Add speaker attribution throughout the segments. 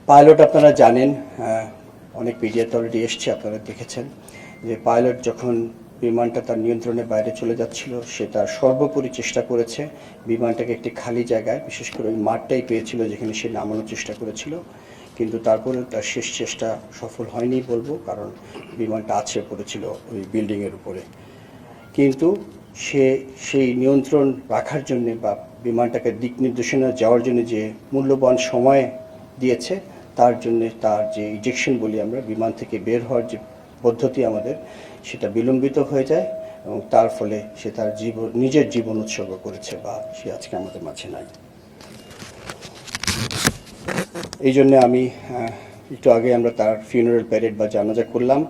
Speaker 1: Pilot আপনারা জানেন, অনেক মিডিয়াতে অলরেডি এসছে, আপনারা দেখেছেন যে পাইলট যখন বিমানটা তার নিয়ন্ত্রণের বাইরে চলে যাচ্ছিল, সে তার সর্বোপরি চেষ্টা করেছে বিমানটাকে একটি খালি জায়গায়, বিশেষ করে ওই মাঠটাই পেয়েছিল যেখানে সে নামানোর চেষ্টা করেছিল, কিন্তু তারপরে তার শেষ চেষ্টা সফল হয়নি বলবো, কারণ বিমানটা আছড়ে পড়েছিল ওই বিল্ডিংয়ের উপরে। কিন্তু সে সেই নিয়ন্ত্রণ রাখার জন্য বা বিমানটাকে দিক নির্দেশনা যাওয়ার জন্য যে মূল্যবান সময় দিয়েছে, তার জন্য তার যে ইজেকশন বলি আমরা, বিমান থেকে বের হওয়ার যে পদ্ধতি আমাদের, সেটা বিলম্বিত হয়ে যায় এবং তার ফলে সে তার নিজের জীবন উৎসর্গ করেছে বা সে আজকে আমাদের মাঝে নাই। এই জন্য আমি একটু আগে আমরা তার ফিউনারাল প্যারেড বা জানাজা করলাম।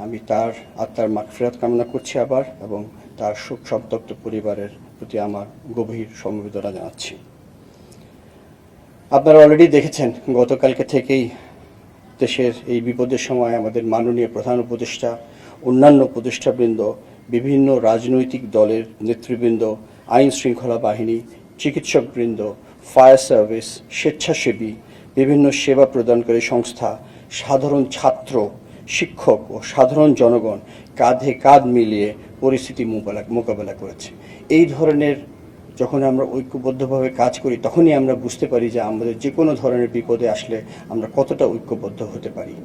Speaker 1: আমি তার আত্মার মাগফিরাত কামনা করছি আবার, এবং তার শোক সন্তপ্ত পরিবারের প্রতি আমার গভীর সমবেদনা জানাচ্ছি। আপনারা অলরেডি দেখেছেন গতকালকে থেকেই দেশের এই বিপদের সময় আমাদের মাননীয় প্রধান উপদেষ্টা, অন্যান্য উপদেষ্টাবৃন্দ, বিভিন্ন রাজনৈতিক দলের নেতৃবৃন্দ, আইন শৃঙ্খলা বাহিনী, চিকিৎসকবৃন্দ, ফায়ার সার্ভিস, স্বেচ্ছাসেবী, বিভিন্ন সেবা প্রদানকারী সংস্থা, সাধারণ ছাত্র, শিক্ষক ও সাধারণ জনগণ কাঁধে কাঁধ মিলিয়ে পরিস্থিতি মোকাবেলা করেছে। এই ধরনের যখন আমরা ঐক্যবদ্ধভাবে কাজ করি, তখনই আমরা বুঝতে পারি যে আমাদের যে কোনো ধরনের বিপদে আসলে আমরা কতটা ঐক্যবদ্ধ হতে পারি,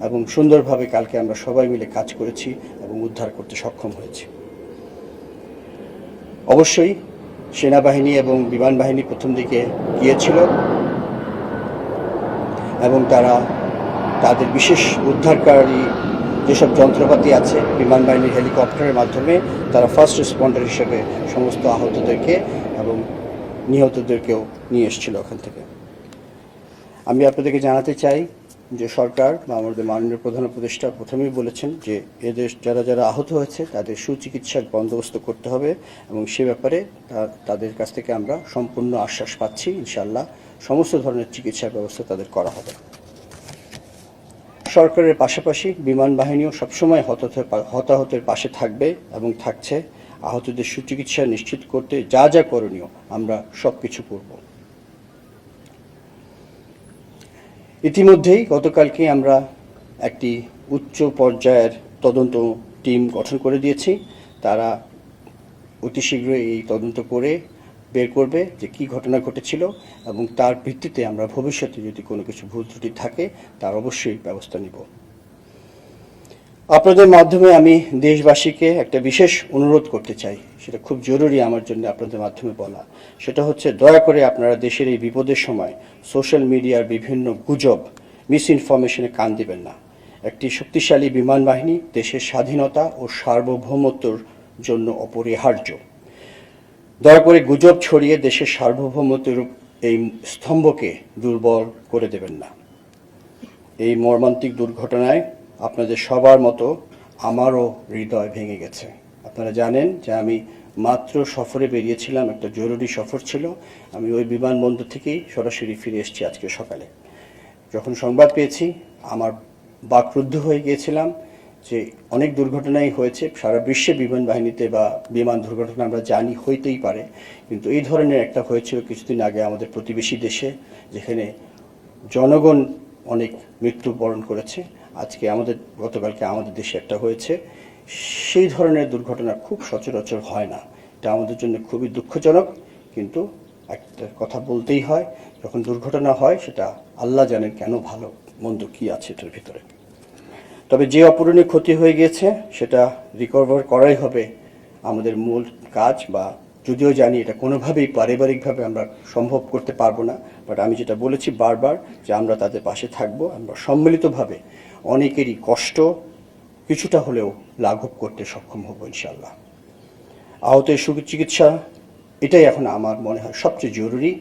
Speaker 1: এবং সুন্দরভাবে কালকে আমরা সবাই মিলে কাজ করেছি এবং উদ্ধার করতে সক্ষম হয়েছি। অবশ্যই সেনাবাহিনী এবং বিমান বাহিনী প্রথম দিকে গিয়েছিল এবং তারা তাদের বিশেষ উদ্ধারকারী যেসব যন্ত্রপাতি আছে, বিমান বাহিনীর হেলিকপ্টারের মাধ্যমে তারা ফার্স্ট রেসপন্ডার হিসেবে সমস্ত আহতদেরকে এবং নিহতদেরকেও নিয়ে এসেছিল ওখান থেকে। আমি আপনাদেরকে জানাতে চাই যে সরকার বা আমাদের মাননীয় প্রধান উপদেষ্টা প্রথমেই বলেছেন যে এদের যারা আহত হয়েছে তাদের সুচিকিৎসার বন্দোবস্ত করতে হবে, এবং সে ব্যাপারে তাদের কাছ থেকে আমরা সম্পূর্ণ আশ্বাস পাচ্ছি। ইনশাআল্লাহ সমস্ত ধরনের চিকিৎসার ব্যবস্থা তাদের করা হবে। সরকারের পাশাপাশি বিমান বাহিনীও সবসময় হতাহতের পাশে থাকবে এবং থাকছে। আহতদের সুচিকিৎসা নিশ্চিত করতে যা যা করণীয় আমরা সব কিছু করব। ইতিমধ্যেই গতকালকে আমরা একটি উচ্চ পর্যায়ের তদন্ত টিম গঠন করে দিয়েছি। তারা অতি শীঘ্রই এই তদন্ত করে বের করবে যে কী ঘটনা ঘটেছিল, এবং তার ভিত্তিতে আমরা ভবিষ্যতে যদি কোনো কিছু ভুল ত্রুটি থাকে তার অবশ্যই ব্যবস্থা নিব। আপনাদের মাধ্যমে আমি দেশবাসীকে একটা বিশেষ অনুরোধ করতে চাই, সেটা খুব জরুরি আমার জন্য আপনাদের মাধ্যমে বলা। সেটা হচ্ছে, দয়া করে আপনারা দেশের এই বিপদের সময় সোশ্যাল মিডিয়ার বিভিন্ন গুজব, মিসইনফরমেশনে কান দিবেন না। একটি শক্তিশালী বিমান বাহিনী দেশের স্বাধীনতা ও সার্বভৌমত্বর জন্য অপরিহার্য। দয়া করে গুজব ছড়িয়ে দেশের সার্বভৌমত্বের এই স্তম্ভকে দুর্বল করে দেবেন না। এই মর্মান্তিক দুর্ঘটনায় আপনাদের সবার মতো আমারও হৃদয় ভেঙে গেছে। আপনারা জানেন যে আমি মাত্র সফরে বেরিয়েছিলাম, একটা জরুরি সফর ছিল। আমি ওই বিমানবন্দর থেকেই সরাসরি ফিরে এসেছি আজকে সকালে। যখন সংবাদ পেয়েছি আমার বাকরুদ্ধ হয়ে গিয়েছিলাম যে অনেক দুর্ঘটনাই হয়েছে সারা বিশ্বে বিমান বাহিনীতে, বা বিমান দুর্ঘটনা আমরা জানি হইতেই পারে, কিন্তু এই ধরনের একটা হয়েছিল কিছুদিন আগে আমাদের প্রতিবেশী দেশে, যেখানে জনগণ অনেক মৃত্যুবরণ করেছে। আজকে গতকালকে আমাদের দেশে একটা হয়েছে। সেই ধরনের দুর্ঘটনা খুব সচরাচর হয় না। এটা আমাদের জন্য খুবই দুঃখজনক, কিন্তু একটা কথা বলতেই হয়, যখন দুর্ঘটনা হয় সেটা আল্লাহ জানেন কেন, ভালো মন্দ কী আছে এটার ভিতরে। তবে যে অপূরণীয় ক্ষতি হয়ে গিয়েছে সেটা রিকভার করাই হবে আমাদের মূল কাজ, বা যদিও জানি এটা কোনোভাবেই পারিবারিকভাবে আমরা সম্ভব করতে পারবো না, বাট আমি যেটা বলেছি বারবার যে আমরা তাদের পাশে থাকবো। আমরা সম্মিলিতভাবে অনেকেরই কষ্ট কিছুটা হলেও লাঘব করতে সক্ষম হব ইনশাআল্লাহ। আহতের সুচিকিৎসা এটাই এখন আমার মনে হয় সবচেয়ে জরুরি।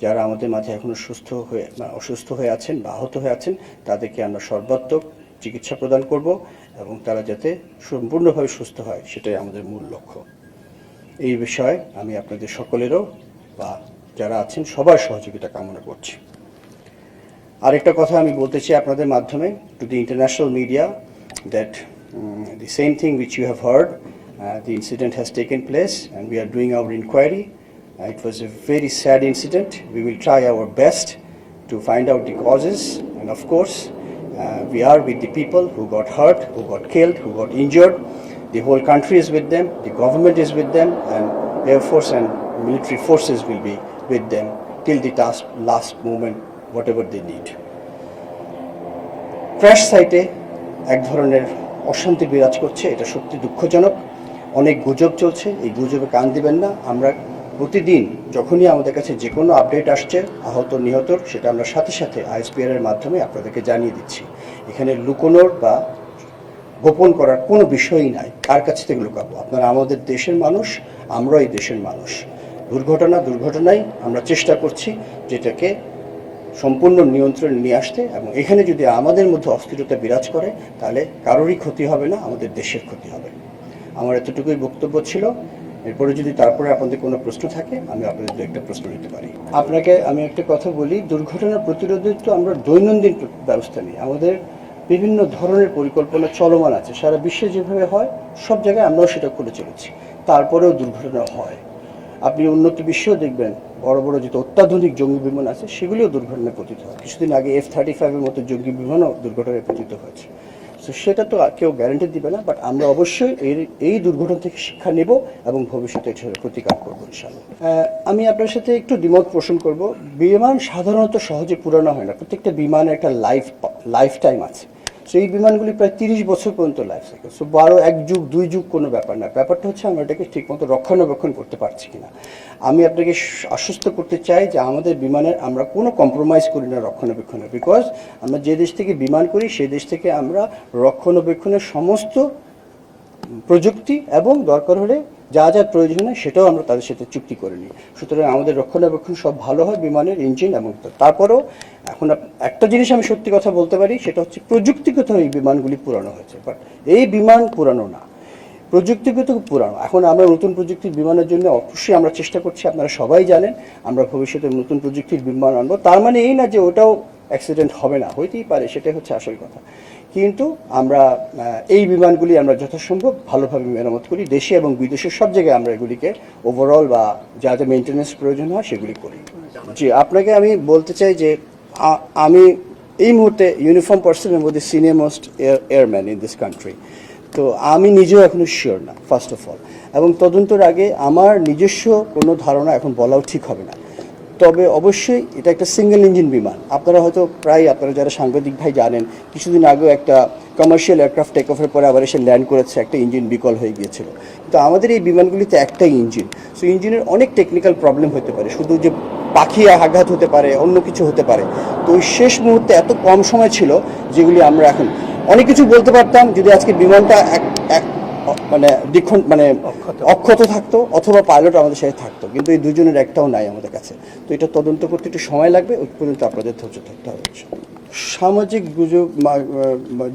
Speaker 1: যারা আমাদের মাঝে এখনো অসুস্থ হয়ে আছেন বা আহত হয়ে আছেন, তাদেরকে আমরা সর্বাত্মক চিকিৎসা প্রদান করব, এবং তারা যাতে সম্পূর্ণভাবে সুস্থ হয় সেটাই আমাদের মূল লক্ষ্য। এই বিষয়ে আমি আপনাদের সকলেরও বা যারা আছেন সবার সহযোগিতা কামনা করছি। আরেকটা কথা আমি বলতে চাই আপনাদের মাধ্যমে to the international media, that the same thing which you have heard, the incident has taken place and we are doing our inquiry. It was a very sad incident. We will try our best to find out the causes and And of course, we are with the people who got hurt, who got killed, who got injured. The whole country is with them, the government is with them, and Air Force and military forces will be with them till the last moment, whatever they need. Crash সাইটে এক ধরনের অশান্তি বিরাজ করছে, এটা সত্যি দুঃখজনক। অনেক গুজব চলছে, এই গুজবে কান দিবেন না। আমরা প্রতিদিন যখনই আমাদের কাছে যে কোনো আপডেট আসছে আহত নিহতর, সেটা আমরা সাথে সাথে ISPR এর মাধ্যমে আপনাদেরকে জানিয়ে দিচ্ছি। এখানে লুকোনোর বা গোপন করার কোনো বিষয়ই নাই। কার কাছ থেকে লুকাবো? আপনারা আমাদের দেশের মানুষ, আমরাও এই দেশের মানুষ। দুর্ঘটনাই আমরা চেষ্টা করছি যেটাকে সম্পূর্ণ নিয়ন্ত্রণে নিয়ে আসতে, এবং এখানে যদি আমাদের মধ্যে অস্থিরতা বিরাজ করে তাহলে কারোরই ক্ষতি হবে না, আমাদের দেশের ক্ষতি হবে। আমার এতটুকুই বক্তব্য ছিল। এরপরে যদি তারপরে আপনাদের কোনো প্রশ্ন থাকে, আমি আপনাদের একটা প্রশ্ন নিতে পারি। আপনাকে আমি একটা কথা বলি, দুর্ঘটনা প্রতিরোধের তো আমরা দৈনন্দিন ব্যবস্থা নিই। আমাদের বিভিন্ন ধরনের পরিকল্পনা চলমান আছে, সারা বিশ্বে যেভাবে হয় সব জায়গায় আমরাও সেটা করে চলেছি। তারপরেও দুর্ঘটনা হয়। আপনি উন্নত বিশ্বেও দেখবেন বড় বড় যেটা অত্যাধুনিক জঙ্গি বিমান আছে সেগুলিও দুর্ঘটনায় পতিত হয়। কিছুদিন আগে F-35 এর মতো জঙ্গি বিমানও দুর্ঘটনায় পতিত হয়েছে। তো সেটা তো কেউ গ্যারান্টি দিবে না, বাট আমরা অবশ্যই এই দুর্ঘটনা থেকে শিক্ষা নেব এবং ভবিষ্যতে এটার প্রতিকার করবো ইনশাআল্লাহ। আমি আপনার সাথে একটু দ্বিমত পোষণ করব। বিমান সাধারণত সহজে পুরানো হয় না, প্রত্যেকটা বিমানের একটা লাইফ টাইম আছে। সেই বিমানগুলি প্রায় 30 বছর পর্যন্ত লাইফ সাইকেল। সো 1 যুগ 2 যুগ কোনো ব্যাপার না। ব্যাপারটা হচ্ছে আমরা এটাকে ঠিকমতো রক্ষণাবেক্ষণ করতে পারছি কিনা। আমি আপনাকে আশ্বস্ত করতে চাই যে আমাদের বিমানের আমরা কোনো কম্প্রোমাইজ করি না রক্ষণাবেক্ষণে, বিকজ আমরা যে দেশ থেকে বিমান করি সেই দেশ থেকে আমরা রক্ষণাবেক্ষণের সমস্ত প্রযুক্তি এবং দরকার হলে যা যা প্রয়োজন হয় সেটাও আমরা তাদের সাথে চুক্তি করে নিই। সুতরাং আমাদের রক্ষণাবেক্ষণ সব ভালো হয়, বিমানের ইঞ্জিন এবং তারপরেও এখন একটা জিনিস আমি সত্যি কথা বলতে পারি, সেটা হচ্ছে প্রযুক্তিগত এই বিমানগুলি পুরানো হয়েছে, বাট এই বিমান পুরানো না, প্রযুক্তিগত পুরানো। এখন আমরা নতুন প্রযুক্তির বিমানের জন্য অবশ্যই আমরা চেষ্টা করছি, আপনারা সবাই জানেন আমরা ভবিষ্যতে নতুন প্রযুক্তির বিমান আনবো। তার মানে এই না যে ওটাও অ্যাক্সিডেন্ট হবে না, হইতেই পারে, সেটাই হচ্ছে আসল কথা। কিন্তু আমরা এই বিমানগুলি আমরা যথাসম্ভব ভালোভাবে মেরামত করি, দেশে এবং বিদেশের সব জায়গায় আমরা এগুলিকে ওভারঅল বা যা যা মেনটেন্যান্স প্রয়োজন হয় সেগুলি করি। জি, আপনাকে আমি বলতে চাই যে আমি এই মুহূর্তে ইউনিফর্ম পার্সনের মধ্যে senior most airman in this country. তো আমি নিজেও এখনো শিওর না ফার্স্ট অফ অল, এবং তদন্তের আগে আমার নিজস্ব কোনো ধারণা এখন বলাও ঠিক হবে না। তবে অবশ্যই এটা একটা সিঙ্গেল ইঞ্জিন বিমান। আপনারা হয়তো আপনারা যারা সাংবাদিক ভাই জানেন, কিছুদিন আগেও একটা কমার্শিয়াল এয়ারক্রাফট টেক অফের পরে আবার এসে ল্যান্ড করেছে, একটা ইঞ্জিন বিকল হয়ে গিয়েছিল। কিন্তু আমাদের এই বিমানগুলিতে একটাই ইঞ্জিন। সো ইঞ্জিনের অনেক টেকনিক্যাল প্রবলেম হতে পারে, শুধু যে পাখি আঘাত হতে পারে, অন্য কিছু হতে পারে। তো ওই শেষ মুহূর্তে এত কম সময় ছিল যেগুলি আমরা এখন অনেক কিছু বলতে পারতাম যদি আজকে বিমানটা অক্ষত থাকতো অথবা পাইলট আমাদের সাথে থাকতো, কিন্তু এই দুজনের একটাও নাই আমাদের কাছে। তো এটা তদন্ত করতে একটু সময় লাগবে, ওই পর্যন্ত আপনাদের ধৈর্য থাকতে হবে। সামাজিক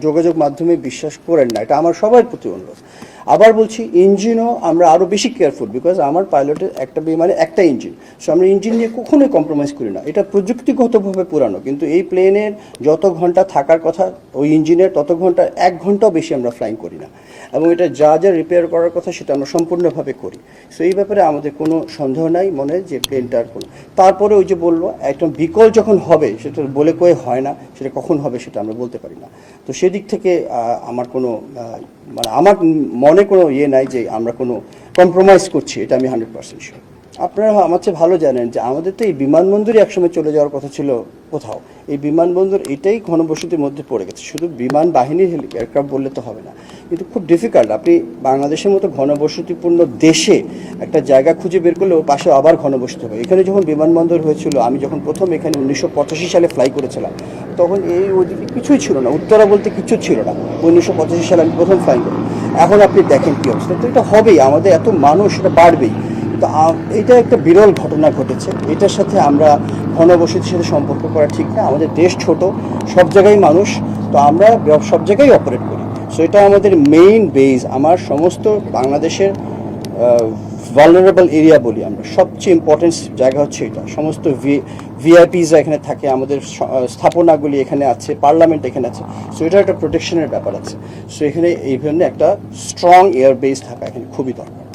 Speaker 1: যোগাযোগ মাধ্যমে বিশ্বাস করেন না, এটা আমার সবার প্রতি অনুরোধ। আবার বলছি, ইঞ্জিনও আমরা আরও বেশি কেয়ারফুল, বিকজ আমার পাইলটের একটা বিমানে একটা ইঞ্জিন। সো আমরা ইঞ্জিন নিয়ে কখনোই কম্প্রোমাইজ করি না। এটা প্রযুক্তিগতভাবে পুরানো, কিন্তু এই প্লেনের যত ঘন্টা থাকার কথা ওই ইঞ্জিনের তত ঘন্টা, 1 ঘন্টাও বেশি আমরা ফ্লাইং করি না, এবং এটা যা যা রিপেয়ার করার কথা সেটা আমরা সম্পূর্ণভাবে করি। সো এই ব্যাপারে আমাদের কোনো সন্দেহ নাই মনে যে প্লেনটার কোনো। তারপরে ওই যে বলবো, একটা বিকল যখন হবে সেটা বলে কয়ে হয় না, সেটা কখন হবে সেটা আমরা বলতে পারি না। তো সেদিক থেকে আমার কোনো আমার মনে কোনো নাই যে আমরা কোনো কম্প্রোমাইজ করছি, এটা আমি 100% শিওর। আপনারা আমার চেয়ে ভালো জানেন যে আমাদের তো এই বিমানবন্দরই একসময় চলে যাওয়ার কথা ছিল কোথাও। এই বিমানবন্দর এটাই ঘনবসতির মধ্যে পড়ে গেছে। শুধু বিমান বাহিনীর এয়ারক্রাফট বললে তো হবে না, কিন্তু খুব ডিফিকাল্ট। আপনি বাংলাদেশের মতো ঘনবসতিপূর্ণ দেশে একটা জায়গা খুঁজে বের করলে ওর পাশে আবার ঘনবসতি হবে। এখানে যখন বিমানবন্দর হয়েছিল, আমি যখন প্রথম এখানে 1985 সালে ফ্লাই করেছিলাম, তখন এই ওদিকে কিছুই ছিল না, উত্তরা বলতে কিছু ছিল না। 1985 সালে আমি প্রথম ফ্লাই করি। এখন আপনি দেখেন কী অবস্থা। তো এটা হবেই, আমাদের এত মানুষ, এটা বাড়বেই। তো এটা একটা বিরল ঘটনা ঘটেছে, এটার সাথে আমরা ঘনবসতির সাথে সম্পর্ক করা ঠিক না। আমাদের দেশ ছোট, সব জায়গায় মানুষ, তো আমরা সব জায়গায় অপারেট করি। সো এটা আমাদের মেইন বেজ। আমার সমস্ত বাংলাদেশের ভালনারেবল এরিয়া বলি আমরা, সবচেয়ে ইম্পর্টেন্ট জায়গা হচ্ছে এটা। সমস্ত ভিআইপিসরা এখানে থাকে, আমাদের স্থাপনাগুলি এখানে আছে, পার্লামেন্ট এখানে আছে। সো এটা একটা প্রোটেকশনের ব্যাপার আছে। সো এখানে এই ধরনের একটা স্ট্রং এয়ার বেস থাকা এখানে খুবই দরকার।